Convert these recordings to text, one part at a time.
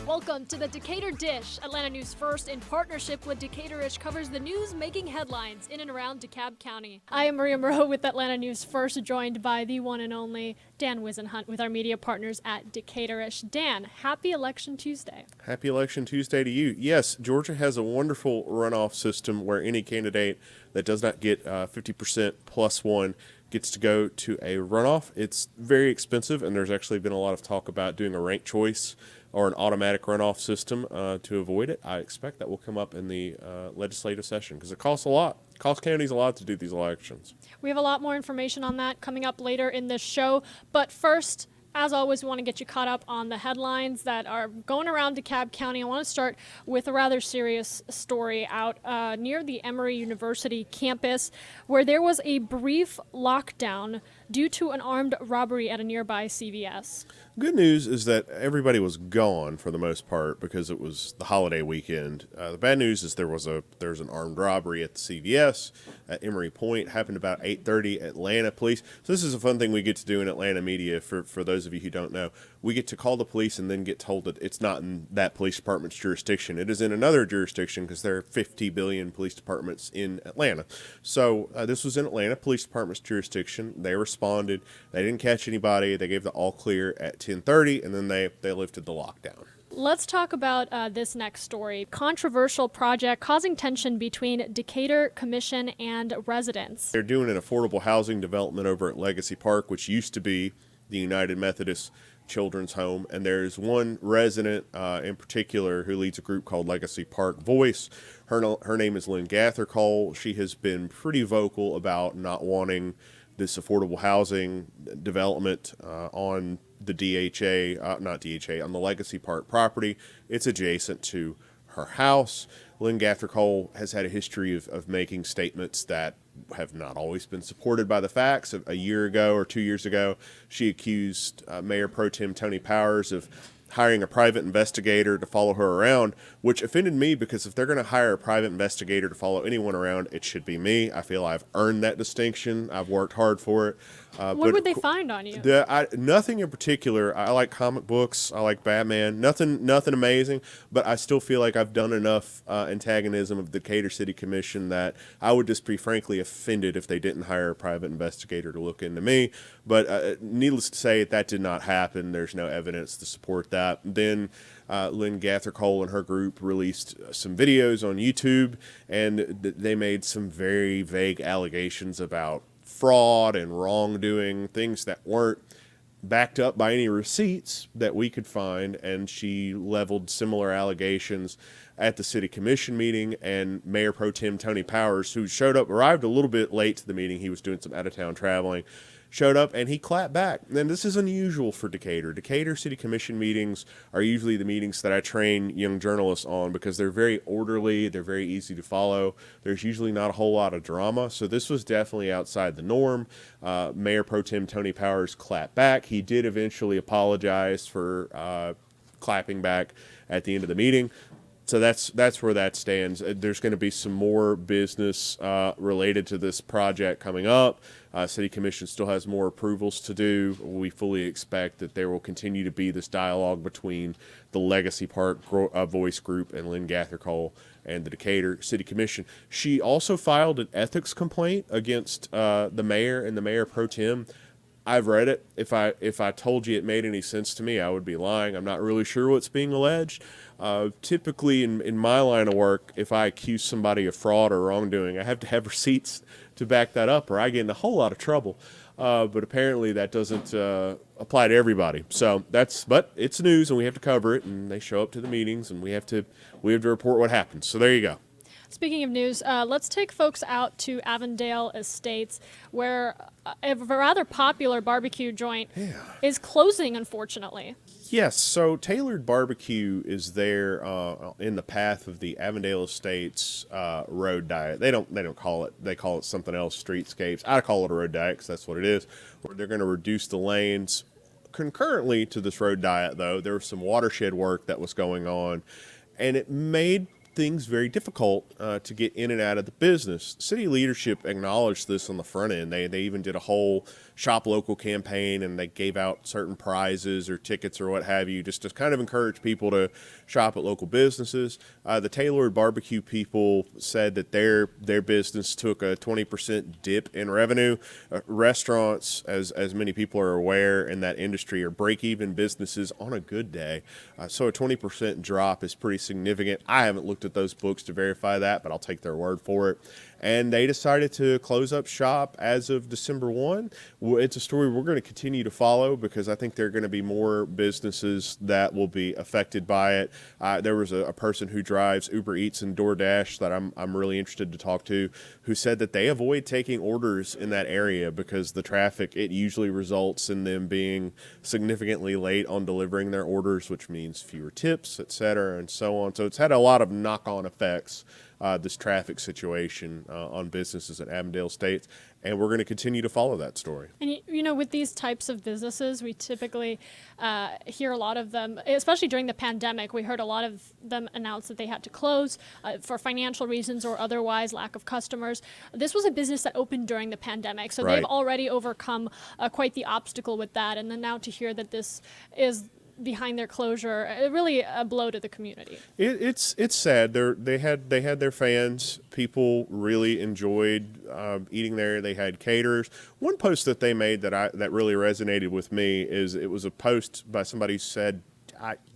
Welcome to the Decatur Dish. Atlanta News First, in partnership with Decaturish, covers the news making headlines in and around DeKalb County. I am Maria Moreau with Atlanta News First, joined by the one and only Dan Wisenhunt with our media partners at Decaturish. Dan, happy Election Tuesday. Happy Election Tuesday to you. Yes, Georgia has a wonderful runoff system where any candidate that does not get 50% plus one gets to go to a runoff. It's very expensive, and there's actually been a lot of talk about doing a ranked choice or an automatic runoff system to avoid it. I expect that will come up in the legislative session because it costs a lot. It costs counties a lot to do these elections. We have a lot more information on that coming up later in this show. But first, as always, we want to get you caught up on the headlines that are going around DeKalb County. I want to start with a rather serious story out near the Emory University campus where there was a brief lockdown due to an armed robbery at a nearby CVS. Good news is that everybody was gone for the most part because it was the holiday weekend. The bad news is there's an armed robbery at the CVS at Emory Point. Happened about 8:30. Atlanta police. So this is a fun thing we get to do in Atlanta media for those of you who don't know. We get to call the police and then get told that it's not in that police department's jurisdiction. It is in another jurisdiction because there are 50 billion police departments in Atlanta. So this was in Atlanta Police Department's jurisdiction. They responded. They didn't catch anybody. They gave the all clear at 10:30, and then they lifted the lockdown. Let's talk about this next story. Controversial project causing tension between Decatur Commission and residents. They're doing an affordable housing development over at Legacy Park, which used to be the United Methodist Children's Home, and there's one resident in particular who leads a group called Legacy Park Voice. Her name is Lynn Gathercole. She has been pretty vocal about not wanting this affordable housing development on the on the Legacy Park property. It's adjacent to her house. Lynn Gathercole has had a history of making statements that have not always been supported by the facts. A year ago or 2 years ago, she accused Mayor Pro Tem Tony Powers of hiring a private investigator to follow her around, which offended me because if they're going to hire a private investigator to follow anyone around, it should be me. I feel I've earned that distinction. I've worked hard for it. What would they find on you? Nothing in particular. I like comic books. I like Batman. Nothing amazing, but I still feel like I've done enough antagonism of the Decatur City Commission that I would just be frankly offended if they didn't hire a private investigator to look into me. But needless to say, that did not happen. There's no evidence to support that. Then Lynn Gathercole and her group released some videos on YouTube, and they made some very vague allegations about fraud and wrongdoing, things that weren't backed up by any receipts that we could find, and she leveled similar allegations at the city commission meeting. And Mayor Pro Tem Tony Powers, who arrived a little bit late to the meeting, he was doing some out-of-town traveling, showed up and he clapped back. And this is unusual for Decatur. Decatur City Commission meetings are usually the meetings that I train young journalists on because they're very orderly, they're very easy to follow. There's usually not a whole lot of drama. So this was definitely outside the norm. Mayor Pro Tem Tony Powers clapped back. He did eventually apologize for clapping back at the end of the meeting. So that's where that stands. There's going to be some more business related to this project coming up. City Commission still has more approvals to do. We fully expect that there will continue to be this dialogue between the Legacy Park Voice Group and Lynn Gathercole and the Decatur City Commission. She also filed an ethics complaint against the mayor and the mayor pro tem. I've read it. If I told you it made any sense to me, I would be lying. I'm not really sure what's being alleged. Typically, in my line of work, if I accuse somebody of fraud or wrongdoing, I have to have receipts to back that up, or I get in a whole lot of trouble. But apparently, that doesn't apply to everybody. So but it's news, and we have to cover it. And they show up to the meetings, and we have to report what happens. So there you go. Speaking of news, let's take folks out to Avondale Estates, where a rather popular barbecue joint is closing, unfortunately. Yes, so Tailored Barbecue is there in the path of the Avondale Estates road diet. They don't call it. They call it something else, streetscapes. I call it a road diet because that's what it is. Where they're going to reduce the lanes. Concurrently to this road diet, though, there was some watershed work that was going on, and it made things very difficult to get in and out of the business. City leadership acknowledged this on the front end. They even did a whole shop local campaign, and they gave out certain prizes or tickets or what have you, just to kind of encourage people to shop at local businesses. The Tailored Barbecue people said that their business took a 20% dip in revenue. Restaurants, as many people are aware in that industry, are break-even businesses on a good day. So a 20% drop is pretty significant. I haven't looked at those books to verify that, but I'll take their word for it. And they decided to close up shop as of December 1. It's a story we're going to continue to follow because I think there are going to be more businesses that will be affected by it. There was a person who drives Uber Eats and DoorDash that I'm really interested to talk to, who said that they avoid taking orders in that area because the traffic, it usually results in them being significantly late on delivering their orders, which means fewer tips, et cetera, and so on. So it's had a lot of knock-on effects, this traffic situation on businesses at Avondale Estates, and we're going to continue to follow that story. And you know, with these types of businesses, we typically hear a lot of them, especially during the pandemic, we heard a lot of them announce that they had to close for financial reasons or otherwise, lack of customers. This was a business that opened during the pandemic, so Right. they've already overcome quite the obstacle with that. And then now to hear that this is behind their closure, really a blow to the community. It's sad. They had their fans. People really enjoyed eating there. They had caterers. One post that they made that really resonated with me is it was a post by somebody who said,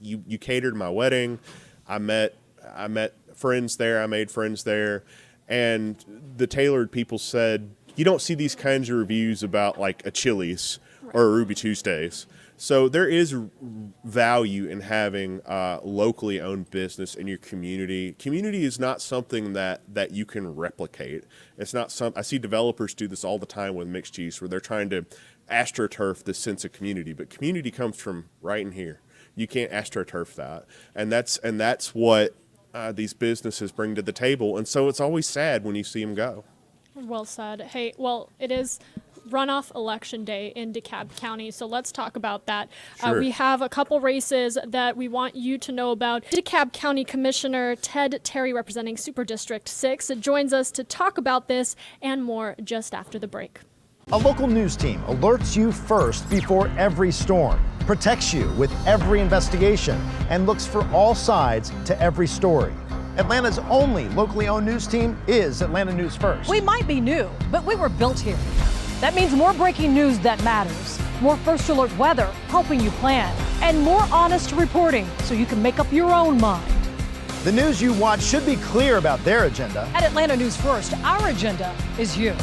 "You catered my wedding. I met friends there. I made friends there," and the Tailored people said, "You don't see these kinds of reviews about like a Chili's or a Ruby Tuesdays." So there is value in having locally owned business in your community. Community is not something that you can replicate. It's not I see developers do this all the time with mixed use, where they're trying to astroturf this sense of community. But community comes from right in here. You can't astroturf that, and that's what these businesses bring to the table. And so it's always sad when you see them go. Well said. Hey, well, it is runoff election day in DeKalb County, so let's talk about that. Sure. We have a couple races that we want you to know about. DeKalb County Commissioner Ted Terry, representing Super District 6, joins us to talk about this and more just after the break. A local news team alerts you first before every storm, protects you with every investigation, and looks for all sides to every story. Atlanta's only locally owned news team is Atlanta News First. We might be new, but we were built here. That means more breaking news that matters, more first alert weather helping you plan, and more honest reporting so you can make up your own mind. The news you watch should be clear about their agenda. At Atlanta News First, our agenda is you.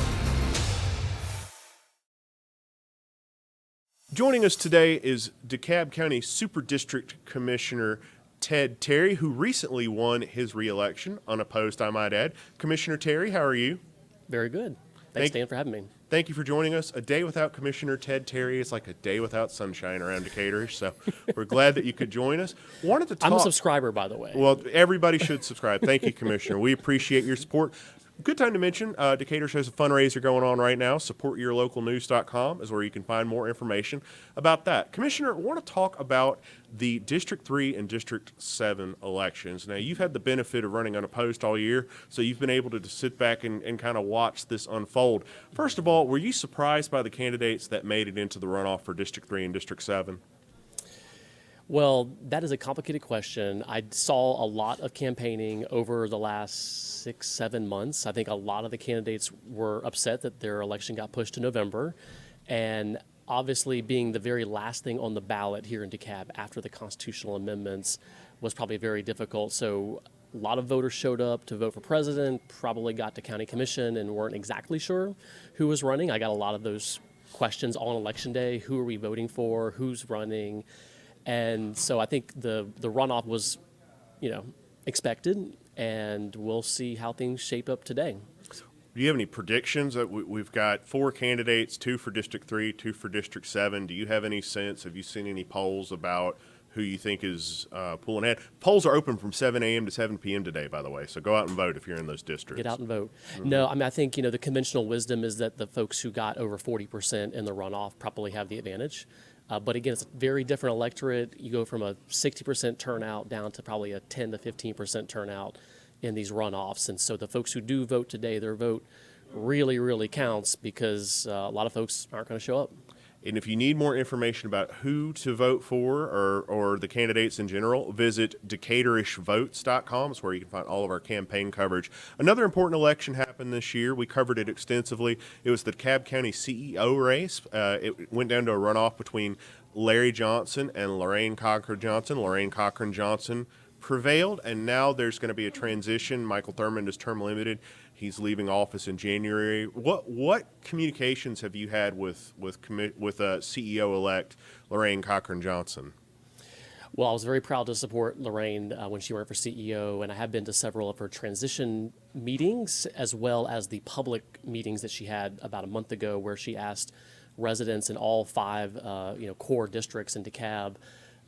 Joining us today is DeKalb County Super District Commissioner Ted Terry, who recently won his re-election, unopposed, I might add. Commissioner Terry, how are you? Very good. Thanks, Dan, for having me. Thank you for joining us. A day without Commissioner Ted Terry is like a day without sunshine around Decaturish, so we're glad that you could join us. Wanted to talk. I'm a subscriber, by the way. Well, everybody should subscribe. Thank you, Commissioner. We appreciate your support. Good time to mention, Decaturish has a fundraiser going on right now. SupportYourLocalNews.com is where you can find more information about that. Commissioner, I want to talk about the District 3 and District 7 elections. Now, you've had the benefit of running unopposed all year, so you've been able to sit back and kind of watch this unfold. First of all, were you surprised by the candidates that made it into the runoff for District 3 and District 7? Well, that is a complicated question. I saw a lot of campaigning over the last 6-7 months. I think a lot of the candidates were upset that their election got pushed to November. And obviously, being the very last thing on the ballot here in DeKalb after the constitutional amendments was probably very difficult. So a lot of voters showed up to vote for president, probably got to county commission and weren't exactly sure who was running. I got a lot of those questions on election day. Who are we voting for? Who's running? And so I think the runoff was, expected, and we'll see how things shape up today. Do you have any predictions? We've got 4 candidates, 2 for District 3, 2 for District 7. Do you have any sense? Have you seen any polls about who you think is pulling ahead? Polls are open from 7 a.m. to 7 p.m. today, by the way, so go out and vote if you're in those districts. Get out and vote. No, I think, the conventional wisdom is that the folks who got over 40% in the runoff probably have the advantage. But again, it's a very different electorate. You go from a 60% turnout down to probably a 10 to 15% turnout in these runoffs. And so the folks who do vote today, their vote really, really counts because a lot of folks aren't going to show up. And if you need more information about who to vote for or the candidates in general, visit DecaturishVotes.com. It's where you can find all of our campaign coverage. Another important election happened this year. We covered it extensively. It was the DeKalb County CEO race. It went down to a runoff between Larry Johnson and Lorraine Cochran Johnson. Lorraine Cochran Johnson prevailed, and now there's going to be a transition. Michael Thurmond is term limited. He's leaving office in January. What communications have you had with CEO-elect Lorraine Cochran Johnson? Well, I was very proud to support Lorraine when she ran for CEO, and I have been to several of her transition meetings, as well as the public meetings that she had about a month ago, where she asked residents in all 5 core districts in DeKalb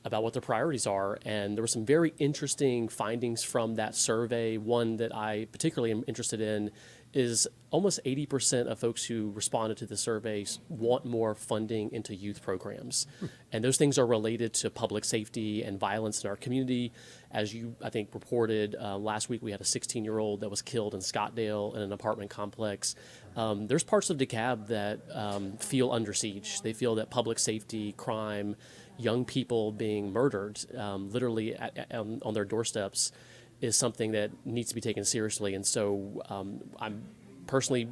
about what their priorities are. And there were some very interesting findings from that survey. One that I particularly am interested in is almost 80% of folks who responded to the surveys want more funding into youth programs. And those things are related to public safety and violence in our community. As you, I think, reported last week, we had a 16-year-old that was killed in Scottdale in an apartment complex. There's parts of DeKalb that feel under siege. They feel that public safety, crime, young people being murdered literally on their doorsteps is something that needs to be taken seriously. And so I'm personally,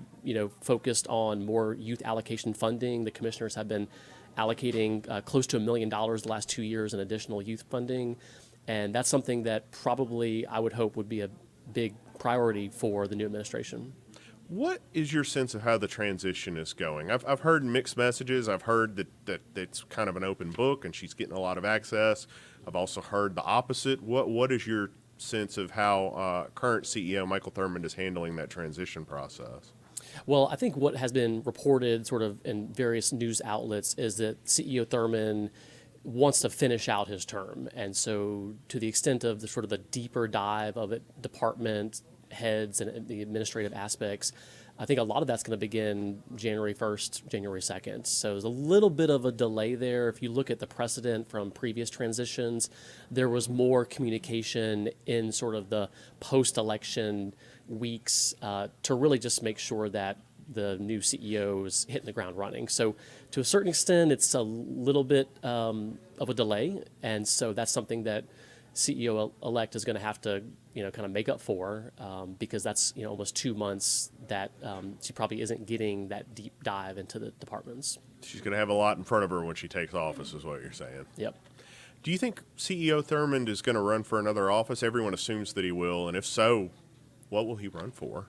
focused on more youth allocation funding. The commissioners have been allocating close to $1 million the last 2 years in additional youth funding. And that's something that probably I would hope would be a big priority for the new administration. What is your sense of how the transition is going? I've heard mixed messages. I've heard that it's kind of an open book and she's getting a lot of access. I've also heard the opposite. What is your sense of how current CEO Michael Thurmond is handling that transition process? Well, I think what has been reported sort of in various news outlets is that CEO Thurmond wants to finish out his term. And so to the extent of the sort of the deeper dive of it, department heads and the administrative aspects, I think a lot of that's going to begin January 1st, January 2nd. So there's a little bit of a delay there. If you look at the precedent from previous transitions, there was more communication in sort of the post-election weeks to really just make sure that the new CEO is hitting the ground running. So to a certain extent, it's a little bit of a delay. And so that's something that CEO-elect is going to have to, kind of make up for because that's, almost 2 months that she probably isn't getting that deep dive into the departments. She's going to have a lot in front of her when she takes office, is what you're saying. Yep. Do you think CEO Thurmond is going to run for another office? Everyone assumes that he will, and if so, what will he run for?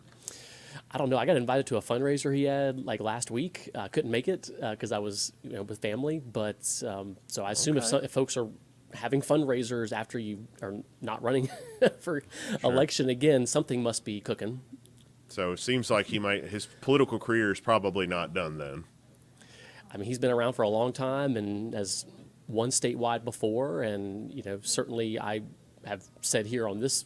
I don't know. I got invited to a fundraiser he had last week. I couldn't make it because I was with family, but so I assume if folks are having fundraisers after you are not running for election again, something must be cooking. So it seems like his political career is probably not done then. I mean, he's been around for a long time and has won statewide before, and certainly I have said here on this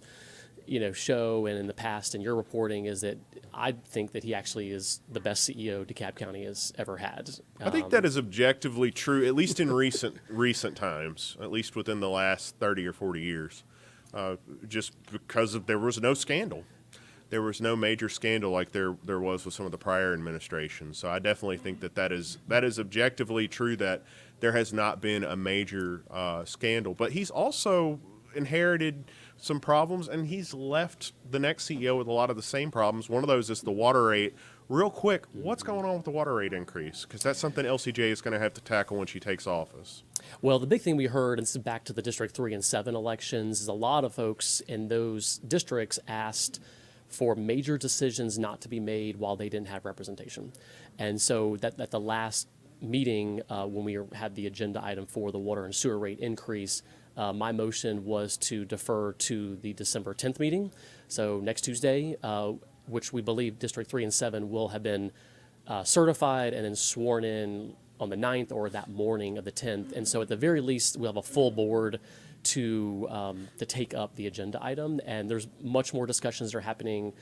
show and in the past in your reporting is that I think that he actually is the best CEO DeKalb County has ever had. I think that is objectively true, at least in recent times, at least within the last 30 or 40 years, just because there was no scandal. There was no major scandal like there was with some of the prior administrations. So I definitely think that is objectively true, that there has not been a major scandal. But he's also inherited some problems, and he's left the next CEO with a lot of the same problems. One of those is the water rate. Real quick, what's going on with the water rate increase? Because that's something LCJ is going to have to tackle when she takes office. Well, the big thing we heard, and this is back to the District 3 and 7 elections, is a lot of folks in those districts asked for major decisions not to be made while they didn't have representation. And so at the last meeting, when we had the agenda item for the water and sewer rate increase, my motion was to defer to the December 10th meeting, so next Tuesday, which we believe District 3 and 7 will have been certified and then sworn in on the 9th or that morning of the 10th. And so at the very least, we'll have a full board to take up the agenda item. And there's much more discussions that are happening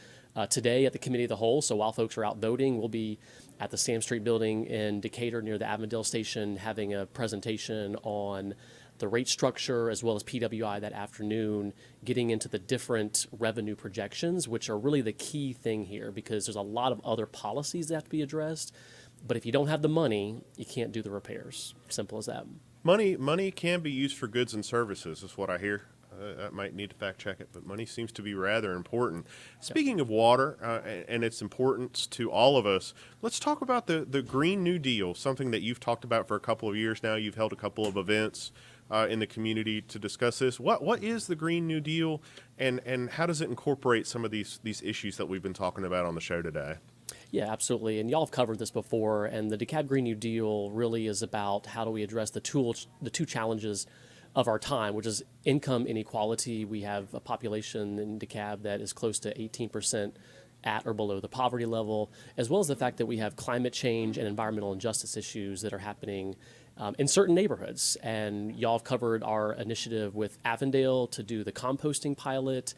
today at the Committee of the Whole. So while folks are out voting, we'll be at the Sam Street building in Decatur near the Avondale station having a presentation on the rate structure as well as PWI that afternoon, getting into the different revenue projections, which are really the key thing here because there's a lot of other policies that have to be addressed. But if you don't have the money, you can't do the repairs. Simple as that. Money can be used for goods and services, is what I hear. I might need to fact check it, but money seems to be rather important. Speaking of water and its importance to all of us, let's talk about the Green New Deal, something that you've talked about for a couple of years now. You've held a couple of events in the community to discuss this. What is the Green New Deal, and how does it incorporate some of these issues that we've been talking about on the show today? Yeah, absolutely. And y'all have covered this before. And the DeKalb Green New Deal really is about how do we address the two challenges of our time, which is income inequality. We have a population in DeKalb that is close to 18% at or below the poverty level, as well as the fact that we have climate change and environmental injustice issues that are happening in certain neighborhoods. And y'all have covered our initiative with Avondale to do the composting pilot,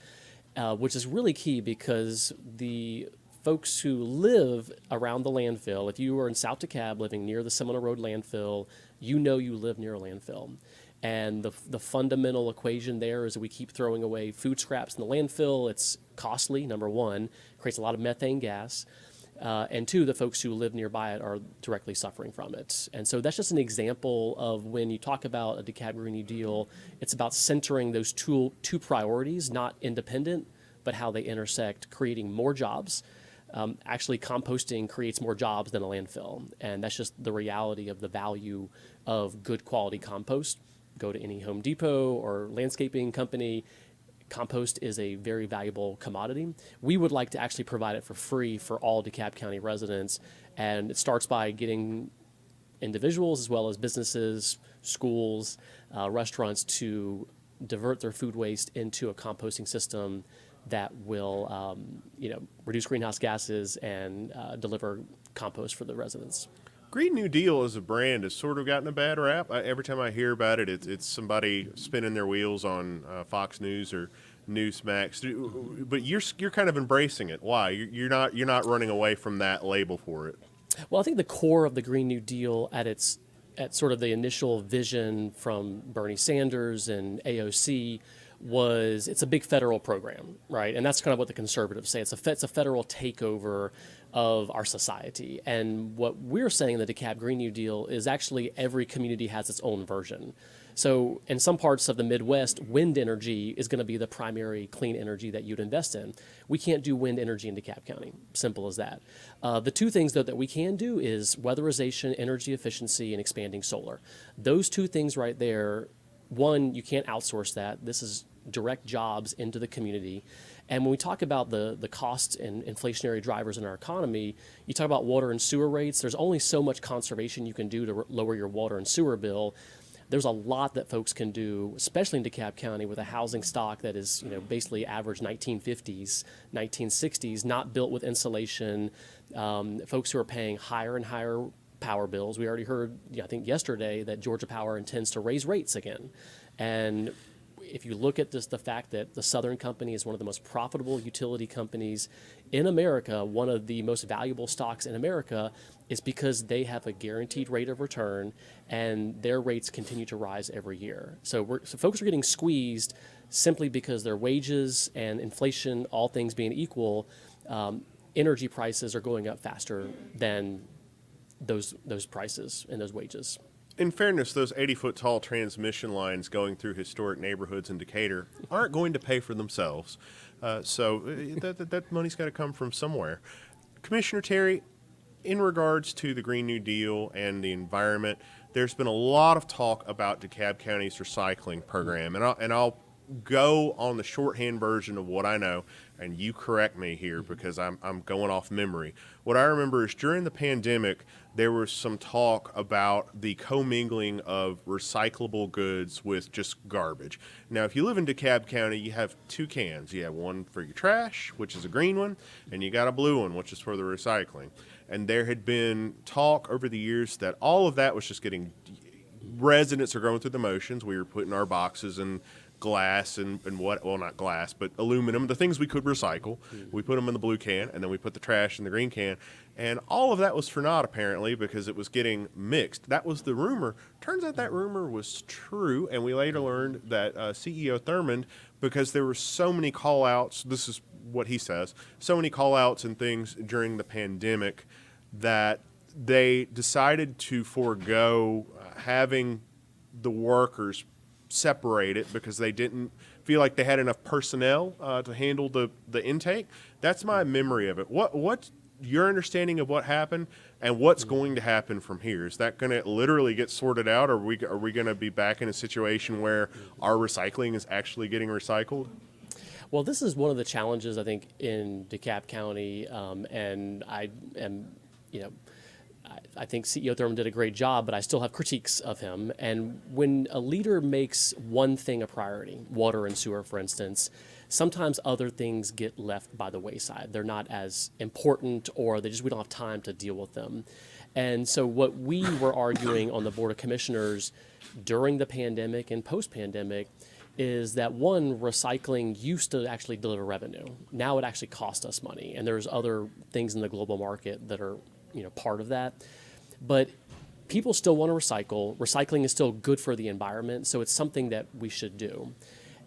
which is really key because the folks who live around the landfill, if you are in South DeKalb living near the Seminole Road landfill, you know you live near a landfill. And the fundamental equation there is that we keep throwing away food scraps in the landfill. It's costly, number one, creates a lot of methane gas. And two, the folks who live nearby it are directly suffering from it. And so that's just an example of when you talk about a DeKalb Green New Deal, it's about centering those two priorities, not independent, but how they intersect, creating more jobs. Actually, composting creates more jobs than a landfill. And that's just the reality of the value of good quality compost. Go to any Home Depot or landscaping company. Compost is a very valuable commodity. We would like to actually provide it for free for all DeKalb County residents. And it starts by getting individuals as well as businesses, schools, restaurants to divert their food waste into a composting system that will reduce greenhouse gases and deliver compost for the residents. Green New Deal as a brand has sort of gotten a bad rap. Every time I hear about it, it's somebody spinning their wheels on Fox News or Newsmax. But you're kind of embracing it. Why? You're not running away from that label for it. Well, I think the core of the Green New Deal at sort of the initial vision from Bernie Sanders and AOC was it's a big federal program, right? And that's kind of what the conservatives say. It's a federal takeover of our society. And what we're saying in the DeKalb Green New Deal is actually every community has its own version. So in some parts of the Midwest, wind energy is going to be the primary clean energy that you'd invest in. We can't do wind energy in DeKalb County. Simple as that. The two things, though, that we can do is weatherization, energy efficiency, and expanding solar. Those two things right there, one, you can't outsource that. This is direct jobs into the community. And when we talk about the costs and inflationary drivers in our economy, you talk about water and sewer rates. There's only so much conservation you can do to lower your water and sewer bill. There's a lot that folks can do, especially in DeKalb County with a housing stock that is, basically average 1950s, 1960s, not built with insulation. Folks who are paying higher and higher power bills. We already heard, I think yesterday, that Georgia Power intends to raise rates again. And if you look at just the fact that the Southern Company is one of the most profitable utility companies in America, one of the most valuable stocks in America, is because they have a guaranteed rate of return and their rates continue to rise every year. So folks are getting squeezed simply because their wages and inflation, all things being equal, energy prices are going up faster than those prices and those wages. In fairness, those 80-foot-tall transmission lines going through historic neighborhoods in Decatur aren't going to pay for themselves. So that money's got to come from somewhere. Commissioner Terry, in regards to the Green New Deal and the environment, there's been a lot of talk about DeKalb County's recycling program, and I'll go on the shorthand version of what I know, and you correct me here because I'm going off memory. What I remember is during the pandemic, there was some talk about the commingling of recyclable goods with just garbage. Now, if you live in DeKalb County, you have two cans. You have one for your trash, which is a green one, and you got a blue one, which is for the recycling. And there had been talk over the years that all of that was just getting, residents are going through the motions. We were putting our boxes in glass and not glass, but aluminum, the things we could recycle. We put them in the blue can, and then we put the trash in the green can. And all of that was for naught, apparently, because it was getting mixed. That was the rumor. Turns out that rumor was true, and we later learned that CEO Thurmond, because there were so many call-outs, this is what he says, so many call-outs and things during the pandemic that they decided to forego having the workers separated because they didn't feel like they had enough personnel to handle the intake. That's my memory of it. What's your understanding of what happened and what's going to happen from here? Is that going to literally get sorted out, or are we going to be back in a situation where our recycling is actually getting recycled? Well, this is one of the challenges, I think, in DeKalb County, and I am, I think CEO Thurmond did a great job, but I still have critiques of him. And when a leader makes one thing a priority, water and sewer, for instance, sometimes other things get left by the wayside. They're not as important, or we don't have time to deal with them. And so what we were arguing on the Board of Commissioners during the pandemic and post-pandemic is that, one, recycling used to actually deliver revenue. Now it actually costs us money, and there's other things in the global market that are part of that. But people still want to recycle. Recycling is still good for the environment, so it's something that we should do.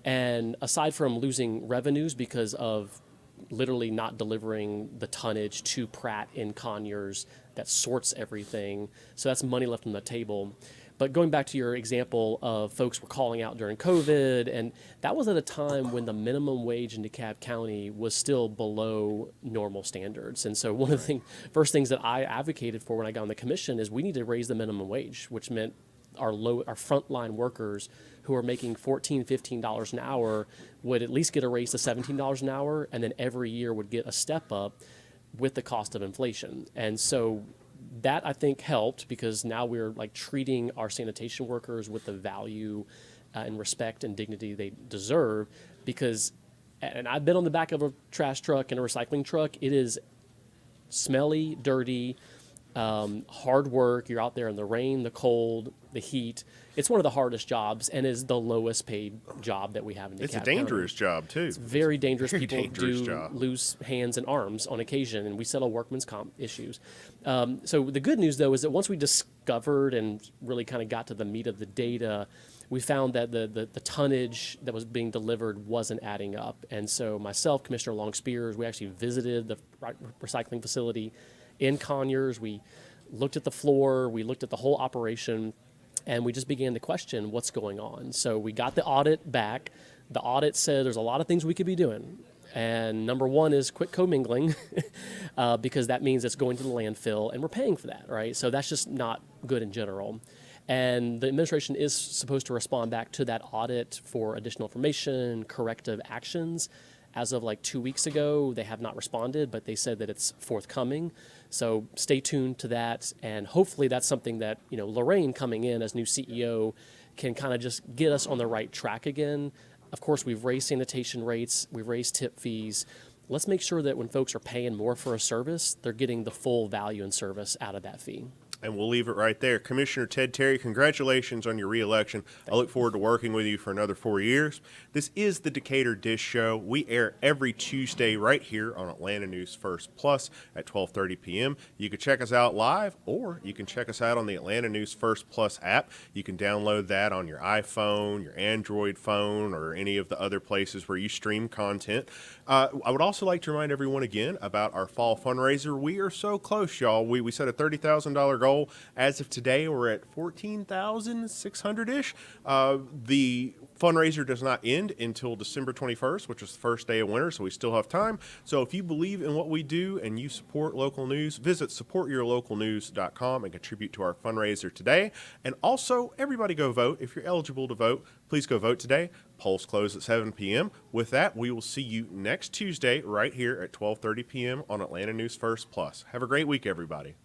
And aside from losing revenues because of literally not delivering the tonnage to Pratt in Conyers that sorts everything, so that's money left on the table. But going back to your example of folks were calling out during COVID, and that was at a time when the minimum wage in DeKalb County was still below normal standards. And so one of the first things that I advocated for when I got on the commission is we need to raise the minimum wage, which meant our frontline workers who are making $14, $15 an hour would at least get a raise to $17 an hour, and then every year would get a step up with the cost of inflation. And so that, I think, helped, because now we're treating our sanitation workers with the value and respect and dignity they deserve. Because, and I've been on the back of a trash truck and a recycling truck, it is smelly, dirty, hard work. You're out there in the rain, the cold, the heat. It's one of the hardest jobs and is the lowest paid job that we have in DeKalb County. It's a dangerous job, too. It's very dangerous. Very People dangerous do job. lose hands and arms on occasion, and we settle workman's comp issues. So the good news, though, is that once we discovered and really kind of got to the meat of the data, we found that the tonnage that was being delivered wasn't adding up. And so myself, Commissioner Long-Spears, we actually visited the recycling facility in Conyers. We looked at the floor, we looked at the whole operation, and we just began to question what's going on. So we got the audit back. The audit said there's a lot of things we could be doing. And number one is quit commingling, because that means it's going to the landfill, and we're paying for that, right? So that's just not good in general. And the administration is supposed to respond back to that audit for additional information, corrective actions. As of 2 weeks ago, they have not responded, but they said that it's forthcoming. So stay tuned to that, and hopefully that's something that Lorraine, coming in as new CEO, can kind of just get us on the right track again. Of course, we've raised sanitation rates, we've raised tip fees. Let's make sure that when folks are paying more for a service, they're getting the full value and service out of that fee. And we'll leave it right there. Commissioner Ted Terry, congratulations on your reelection. I look forward to working with you for another 4 years. This is the Decatur Dish Show. We air every Tuesday right here on Atlanta News First Plus at 12:30 p.m. You can check us out live, or you can check us out on the Atlanta News First Plus app. You can download that on your iPhone, your Android phone, or any of the other places where you stream content. I would also like to remind everyone again about our fall fundraiser. We are so close, y'all. We set a $30,000 goal. As of today, we're at 14,600-ish. The fundraiser does not end until December 21st, which is the first day of winter, so we still have time. So if you believe in what we do and you support local news, visit supportyourlocalnews.com and contribute to our fundraiser today. And also, everybody go vote. If you're eligible to vote, please go vote today. Polls close at 7 p.m. With that, we will see you next Tuesday right here at 12:30 p.m. on Atlanta News First Plus. Have a great week, everybody.